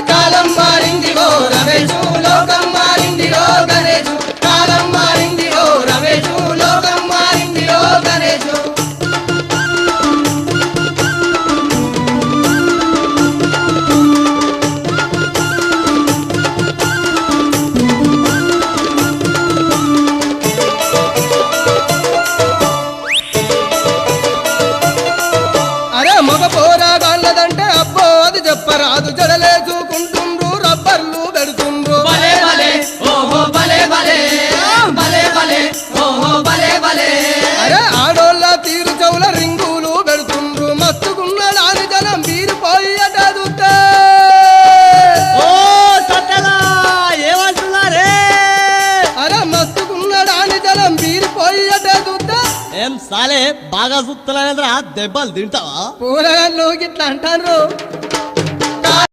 కాలం మారిందిగో రమేషు లోకం మారిందిగో గణేషు కాలం మారిందిగో రమేషు లోకం మారిందిగో గణేషు అరే మగ పోరాగాళ్ళదంటే అబ్బో అది చెప్పరాదు జడలేసుకుంటుండ్రు రబ్బర్లు పెడుతుండ్రు భలే భలే ఓహో భలే భలే భలే భలే ఓహో భలే భలే అరే ఆడోళ్ళ తీరు చెవుల రింగులు పెడుతుండ్రు మస్తుకున్నడాని జనం బీరిపోయట చూస్తే ఓ సత్తలా ఏమంటున్నారే అరే మస్తుకున్నడాని జనం బీరిపోయట చూస్తే ఏం సాలే బాగా సుత్తలేదురా దెబ్బలు తింటావా పూరగాళ్ళు గిట్లా అంటారు